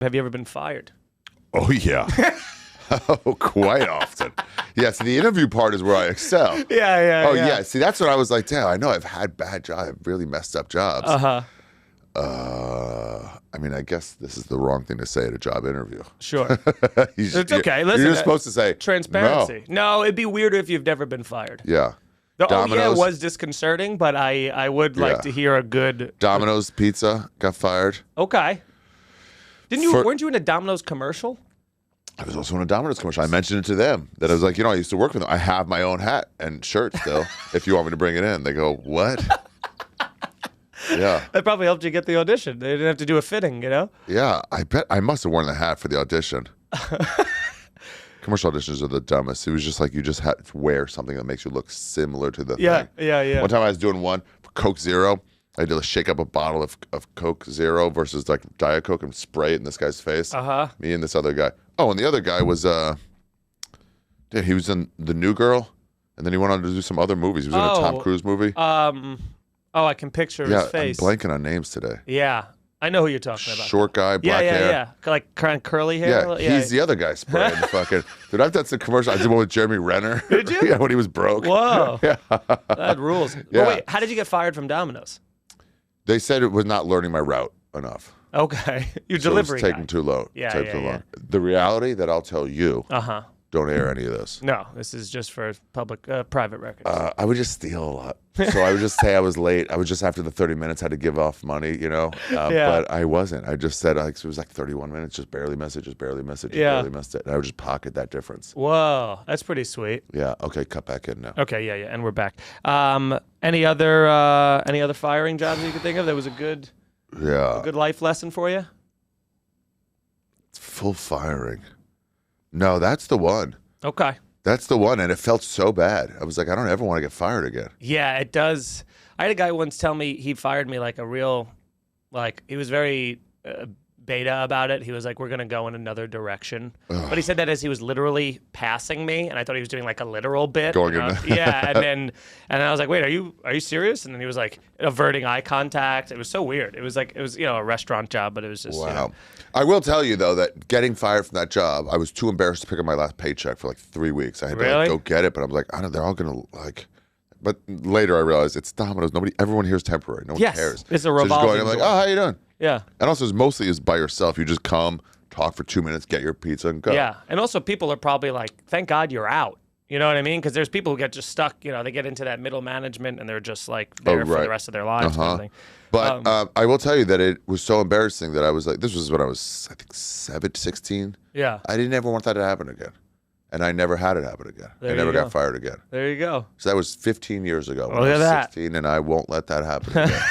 Have you ever been fired? Oh, yeah. Oh, quite often. Yeah, so the interview part is where I excel. Yeah. See, that's what I was like, damn, I know I've had bad jobs, I've really messed up jobs. I mean, I guess this is the wrong thing to say at a job interview. Sure. It's okay. Listen, you're just supposed to say transparency. No, it'd be weirder if you've never been fired. Yeah. Domino's was disconcerting, but I would like to hear a good Domino's Pizza got fired. Okay. Weren't you in a Domino's commercial? I was also in a Domino's commercial. I mentioned it to them that I was like, I used to work with them. I have my own hat and shirt still. If you want me to bring it in, they go, what? Yeah. That probably helped you get the audition. They didn't have to do a fitting, Yeah, I bet I must have worn the hat for the audition. Commercial auditions are the dumbest. It was just like you just had to wear something that makes you look similar to the thing. Yeah. One time I was doing one for Coke Zero. I had to shake up a bottle of Coke Zero versus like Diet Coke and spray it in this guy's face. Me and this other guy. Oh, and the other guy was, he was in The New Girl, and then he went on to do some other movies. He was in a Tom Cruise movie. I can picture his face. I'm blanking on names today. Yeah, I know who you're talking about. Short guy, black hair. Yeah. Like kind of curly hair. Yeah, he's the other guy spraying the fucking. Dude, I've done some commercial. I did one with Jeremy Renner. Did you? Yeah, when he was broke. Whoa. Yeah. That rules. Yeah. But wait, how did you get fired from Domino's? They said it was not learning my route enough. Okay. Your so delivery it was taking too long. Yeah. The reality that I'll tell you, don't air any of this. No, this is just for private records. I would just steal a lot. So I would just say I was late. I was just after the 30 minutes, had to give off money, But I wasn't. I just said, it was like 31 minutes, just barely missed it, barely missed it. And I would just pocket that difference. Whoa, that's pretty sweet. Yeah, okay, cut back in now. Okay, yeah, and we're back. Any other firing jobs you could think of that was a good life lesson for you? It's full firing. No, that's the one. Okay. That's the one, and it felt so bad. I was like, I don't ever want to get fired again. Yeah, it does. I had a guy once tell me he fired me like a real, he was very beta about it. He was like, we're going to go in another direction. Ugh. But he said that as he was literally passing me, and I thought he was doing like a literal bit. Going in. Yeah, and I was like, wait, are you serious? And then he was like averting eye contact. It was so weird. It was a restaurant job, but it was just wow. I will tell you though that getting fired from that job, I was too embarrassed to pick up my last paycheck for like 3 weeks. I had to go get it, but I was like, I don't know, they're all gonna like. But later I realized it's Domino's. Everyone here is temporary. No one cares. It's a revolving I'm like, oh, how you doing? Yeah. And also, it's mostly by yourself. You just come, talk for 2 minutes, get your pizza, and go. Yeah. And also, people are probably like, thank God you're out. You know what I mean? Because there's people who get just stuck. They get into that middle management, and they're just like there for the rest of their lives. Kind of thing. But I will tell you that it was so embarrassing that I was like, this was when I was, I think, 16. Yeah. I didn't ever want that to happen again. And I never had it happen again. I never got fired again. There you go. So that was 15 years ago when Look I was at that. 16, and I won't let that happen again.